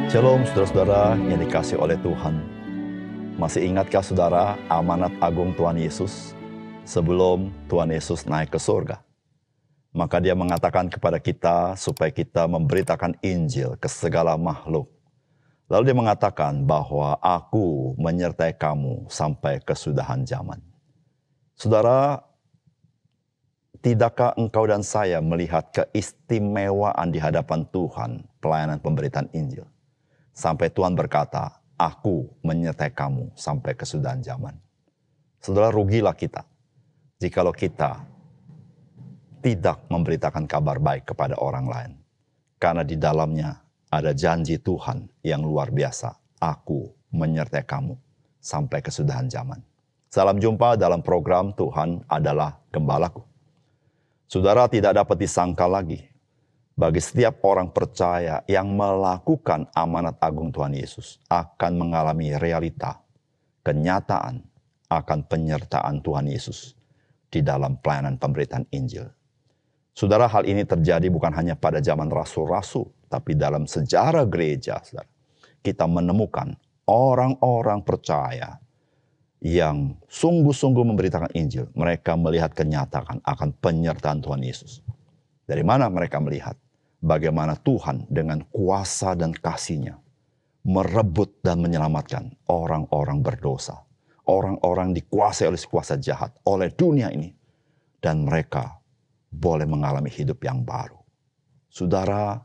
Shalom saudara-saudara yang dikasih oleh Tuhan. Masih ingatkah saudara amanat agung Tuhan Yesus sebelum Tuhan Yesus naik ke surga? Maka dia mengatakan kepada kita supaya kita memberitakan Injil ke segala makhluk. Lalu dia mengatakan bahwa aku menyertai kamu sampai kesudahan zaman. Saudara, tidakkah engkau dan saya melihat keistimewaan di hadapan Tuhan pelayanan pemberitaan Injil? Sampai Tuhan berkata, aku menyertai kamu sampai kesudahan zaman. Saudara, rugilah kita jikalau kita tidak memberitakan kabar baik kepada orang lain. Karena di dalamnya ada janji Tuhan yang luar biasa. Aku menyertai kamu sampai kesudahan zaman. Salam jumpa dalam program Tuhan adalah Gembalaku. Saudara, tidak dapat disangka lagi bagi setiap orang percaya yang melakukan amanat agung Tuhan Yesus akan mengalami realita, kenyataan akan penyertaan Tuhan Yesus di dalam pelayanan pemberitaan Injil. Saudara, hal ini terjadi bukan hanya pada zaman rasul-rasul, tapi dalam sejarah gereja, saudara. Kita menemukan orang-orang percaya yang sungguh-sungguh memberitakan Injil. Mereka melihat kenyataan akan penyertaan Tuhan Yesus. Dari mana mereka melihat? Bagaimana Tuhan dengan kuasa dan kasih-Nya merebut dan menyelamatkan orang-orang berdosa. Orang-orang dikuasai oleh kuasa jahat, oleh dunia ini. Dan mereka boleh mengalami hidup yang baru. Saudara,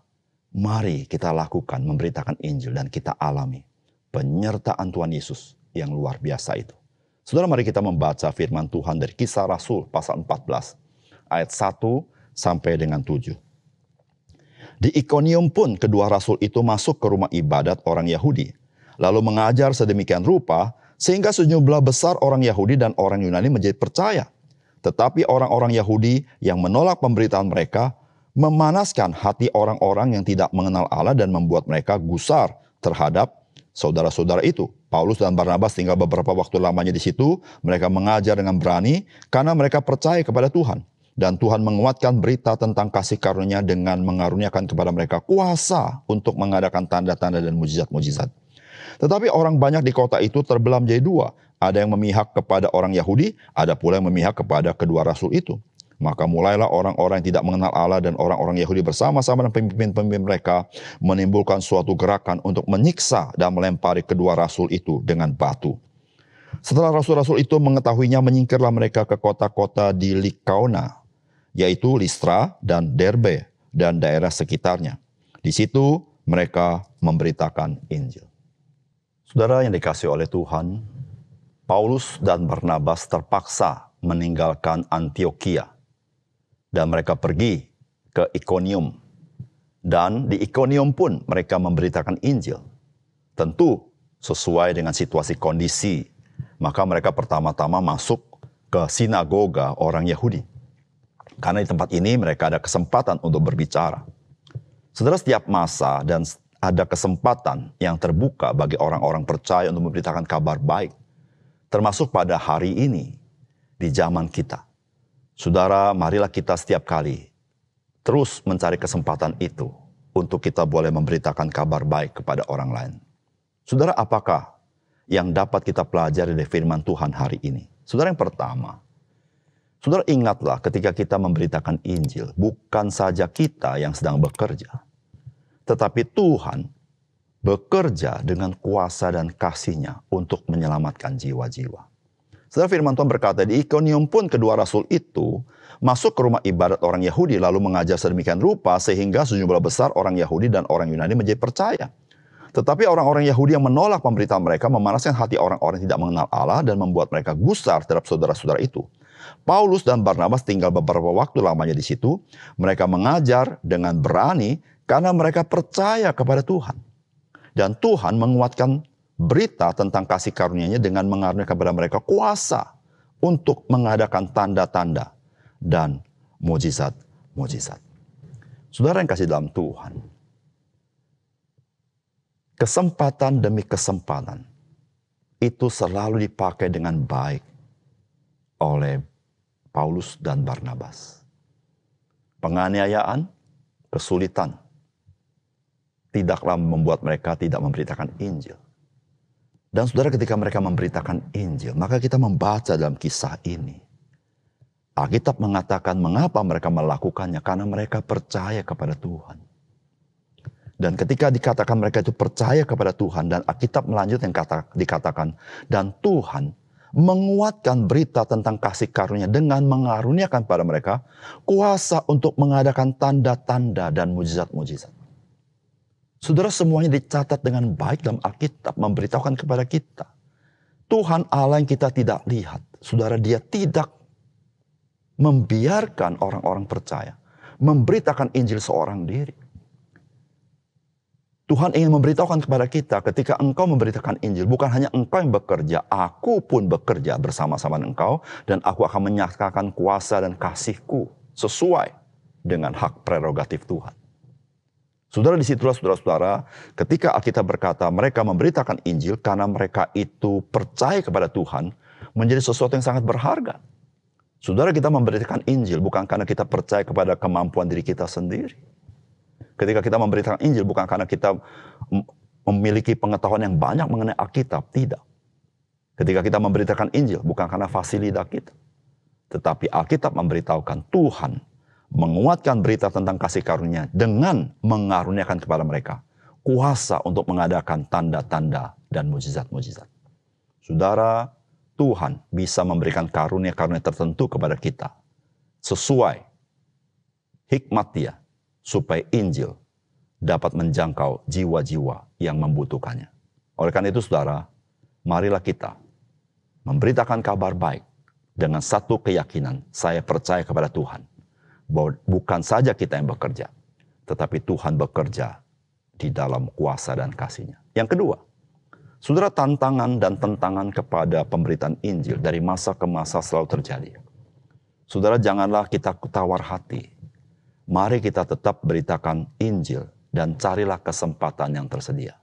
mari kita lakukan memberitakan Injil dan kita alami penyertaan Tuhan Yesus yang luar biasa itu. Saudara, mari kita membaca firman Tuhan dari Kisah Rasul pasal 14 ayat 1 sampai dengan 7. Di Ikonium pun kedua rasul itu masuk ke rumah ibadat orang Yahudi, lalu mengajar sedemikian rupa sehingga sejumlah besar orang Yahudi dan orang Yunani menjadi percaya. Tetapi orang-orang Yahudi yang menolak pemberitaan mereka memanaskan hati orang-orang yang tidak mengenal Allah dan membuat mereka gusar terhadap saudara-saudara itu. Paulus dan Barnabas tinggal beberapa waktu lamanya di situ. Mereka mengajar dengan berani karena mereka percaya kepada Tuhan. Dan Tuhan menguatkan berita tentang kasih karunia dengan mengaruniakan kepada mereka kuasa untuk mengadakan tanda-tanda dan mujizat-mujizat. Tetapi orang banyak di kota itu terbelah menjadi dua. Ada yang memihak kepada orang Yahudi, ada pula yang memihak kepada kedua rasul itu. Maka mulailah orang-orang yang tidak mengenal Allah dan orang-orang Yahudi bersama-sama dengan pemimpin-pemimpin mereka menimbulkan suatu gerakan untuk menyiksa dan melempari kedua rasul itu dengan batu. Setelah rasul-rasul itu mengetahuinya, menyingkirlah mereka ke kota-kota di Likaona, yaitu Listra dan Derbe dan daerah sekitarnya. Di situ mereka memberitakan Injil. Saudara yang dikasihi oleh Tuhan, Paulus dan Barnabas terpaksa meninggalkan Antiokhia dan mereka pergi ke Ikonium. Dan di Ikonium pun mereka memberitakan Injil. Tentu sesuai dengan situasi kondisi. Maka mereka pertama-tama masuk ke sinagoga orang Yahudi. Karena di tempat ini mereka ada kesempatan untuk berbicara. Saudara, setiap masa dan ada kesempatan yang terbuka bagi orang-orang percaya untuk memberitakan kabar baik. Termasuk pada hari ini, di zaman kita. Saudara, marilah kita setiap kali terus mencari kesempatan itu untuk kita boleh memberitakan kabar baik kepada orang lain. Saudara, apakah yang dapat kita pelajari dari firman Tuhan hari ini? Saudara, yang pertama, saudara ingatlah ketika kita memberitakan Injil, bukan saja kita yang sedang bekerja, tetapi Tuhan bekerja dengan kuasa dan kasih-Nya untuk menyelamatkan jiwa-jiwa. Saudara, firman Tuhan berkata, di Ikonium pun kedua rasul itu masuk ke rumah ibadat orang Yahudi lalu mengajar sedemikian rupa sehingga sejumlah besar orang Yahudi dan orang Yunani menjadi percaya. Tetapi orang-orang Yahudi yang menolak pemberitaan mereka memanaskan hati orang-orang yang tidak mengenal Allah dan membuat mereka gusar terhadap saudara-saudara itu. Paulus dan Barnabas tinggal beberapa waktu lamanya di situ. Mereka mengajar dengan berani karena mereka percaya kepada Tuhan. Dan Tuhan menguatkan berita tentang kasih karunia-Nya dengan mengaruniakan kepada mereka kuasa untuk mengadakan tanda-tanda dan mujizat-mujizat. Saudara yang kasih dalam Tuhan, kesempatan demi kesempatan itu selalu dipakai dengan baik oleh Paulus dan Barnabas. Penganiayaan, kesulitan, tidaklah membuat mereka tidak memberitakan Injil. Dan saudara, ketika mereka memberitakan Injil, maka kita membaca dalam kisah ini. Alkitab mengatakan mengapa mereka melakukannya, karena mereka percaya kepada Tuhan. Dan ketika dikatakan mereka itu percaya kepada Tuhan, dan Alkitab melanjutkan dikatakan, dan Tuhan menguatkan berita tentang kasih karunia dengan mengaruniakan pada mereka kuasa untuk mengadakan tanda-tanda dan mujizat-mujizat. Saudara, semuanya dicatat dengan baik dalam Alkitab, memberitahukan kepada kita. Tuhan Allah yang kita tidak lihat. Saudara, Dia tidak membiarkan orang-orang percaya memberitakan Injil seorang diri. Tuhan ingin memberitahukan kepada kita, ketika engkau memberitakan Injil, bukan hanya engkau yang bekerja, aku pun bekerja bersama-sama dengan engkau, dan aku akan menyatakan kuasa dan kasihku sesuai dengan hak prerogatif Tuhan. Saudara, disitulah saudara-saudara, ketika Alkitab berkata mereka memberitakan Injil karena mereka itu percaya kepada Tuhan, menjadi sesuatu yang sangat berharga. Saudara, kita memberitakan Injil bukan karena kita percaya kepada kemampuan diri kita sendiri. Ketika kita memberitakan Injil bukan karena kita memiliki pengetahuan yang banyak mengenai Alkitab, tidak. Ketika kita memberitakan Injil bukan karena fasilitas kita. Tetapi Alkitab memberitahukan Tuhan menguatkan berita tentang kasih karunia dengan mengaruniakan kepada mereka kuasa untuk mengadakan tanda-tanda dan mujizat-mujizat. Saudara, Tuhan bisa memberikan karunia-karunia tertentu kepada kita sesuai hikmat Dia, supaya Injil dapat menjangkau jiwa-jiwa yang membutuhkannya. Oleh karena itu saudara, marilah kita memberitakan kabar baik dengan satu keyakinan, saya percaya kepada Tuhan. Bahwa bukan saja kita yang bekerja, tetapi Tuhan bekerja di dalam kuasa dan kasih-Nya. Yang kedua, saudara, tantangan dan tentangan kepada pemberitaan Injil dari masa ke masa selalu terjadi. Saudara, janganlah kita tawar hati. Mari kita tetap beritakan Injil dan carilah kesempatan yang tersedia.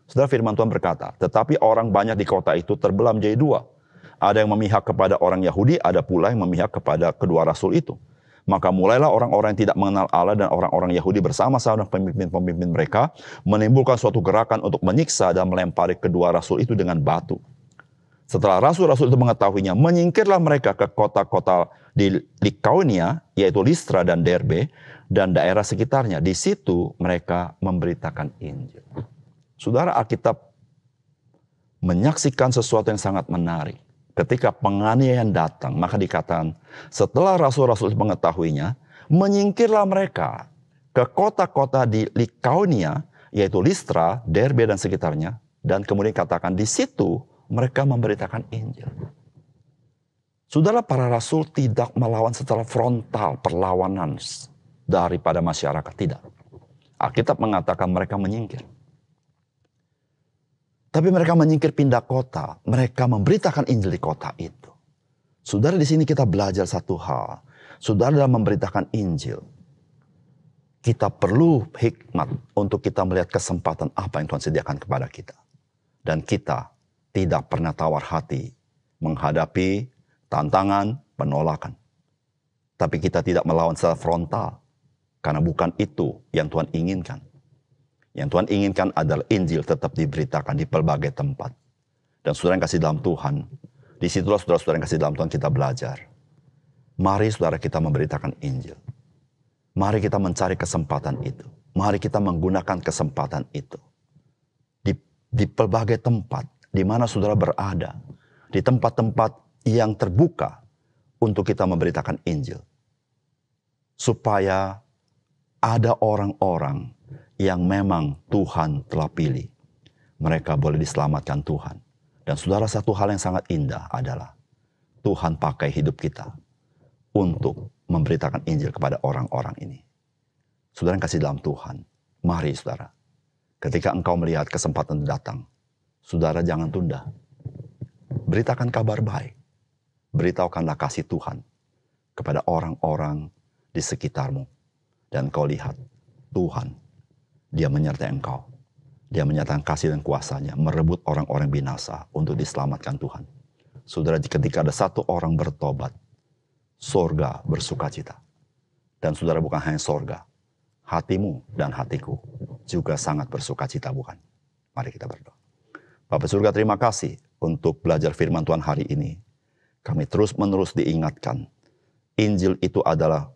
Saudara, firman Tuhan berkata, tetapi orang banyak di kota itu terbelah menjadi dua. Ada yang memihak kepada orang Yahudi, ada pula yang memihak kepada kedua rasul itu. Maka mulailah orang-orang yang tidak mengenal Allah dan orang-orang Yahudi bersama-sama dengan pemimpin-pemimpin mereka menimbulkan suatu gerakan untuk menyiksa dan melempari kedua rasul itu dengan batu. Setelah rasul-rasul itu mengetahuinya, menyingkirlah mereka ke kota-kota di Likaonia, yaitu Listra dan Derbe, dan daerah sekitarnya. Di situ mereka memberitakan Injil. Saudara, Alkitab menyaksikan sesuatu yang sangat menarik. Ketika penganiayaan datang, maka dikatakan setelah rasul-rasul mengetahuinya, menyingkirlah mereka ke kota-kota di Likaonia, yaitu Listra, Derbe dan sekitarnya, dan kemudian katakan di situ mereka memberitakan Injil. Saudara, para rasul tidak melawan secara frontal perlawanan daripada masyarakat, tidak. Alkitab mengatakan mereka menyingkir. Tapi mereka menyingkir pindah kota, mereka memberitakan Injil di kota itu. Saudara, di sini kita belajar satu hal. Saudara, dalam memberitakan Injil, kita perlu hikmat untuk kita melihat kesempatan apa yang Tuhan sediakan kepada kita. Dan kita tidak pernah tawar hati menghadapi tantangan, penolakan. Tapi kita tidak melawan secara frontal, karena bukan itu yang Tuhan inginkan. Yang Tuhan inginkan adalah Injil tetap diberitakan di pelbagai tempat. Dan saudara yang kasih dalam Tuhan, disitulah saudara-saudara yang kasih dalam Tuhan kita belajar. Mari saudara kita memberitakan Injil. Mari kita mencari kesempatan itu. Mari kita menggunakan kesempatan itu. Di pelbagai tempat, di mana saudara berada. Di tempat-tempat yang terbuka untuk kita memberitakan Injil. Supaya ada orang-orang yang memang Tuhan telah pilih. Mereka boleh diselamatkan Tuhan. Dan saudara, satu hal yang sangat indah adalah Tuhan pakai hidup kita untuk memberitakan Injil kepada orang-orang ini. Saudara yang kasih dalam Tuhan, mari saudara, ketika engkau melihat kesempatan datang, saudara jangan tunda. Beritakan kabar baik. Beritahukanlah kasih Tuhan kepada orang-orang di sekitarmu. Dan kau lihat, Tuhan, Dia menyertai engkau. Dia menyatakan kasih dan kuasanya, merebut orang-orang binasa untuk diselamatkan Tuhan. Saudara, ketika ada satu orang bertobat, sorga bersuka cita. Dan saudara, bukan hanya sorga, hatimu dan hatiku juga sangat bersuka cita, bukan? Mari kita berdoa. Bapa surga, terima kasih untuk belajar firman Tuhan hari ini. Kami terus-menerus diingatkan, Injil itu adalah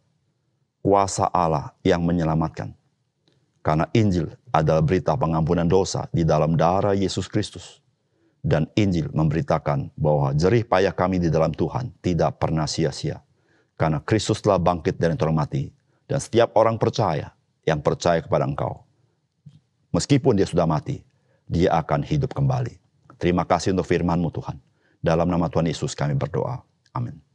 kuasa Allah yang menyelamatkan. Karena Injil adalah berita pengampunan dosa di dalam darah Yesus Kristus. Dan Injil memberitakan bahwa jerih payah kami di dalam Tuhan tidak pernah sia-sia. Karena Kristus telah bangkit dari orang mati. Dan setiap orang percaya yang percaya kepada Engkau, meskipun dia sudah mati, dia akan hidup kembali. Terima kasih untuk firman-Mu Tuhan. Dalam nama Tuhan Yesus kami berdoa. Amin.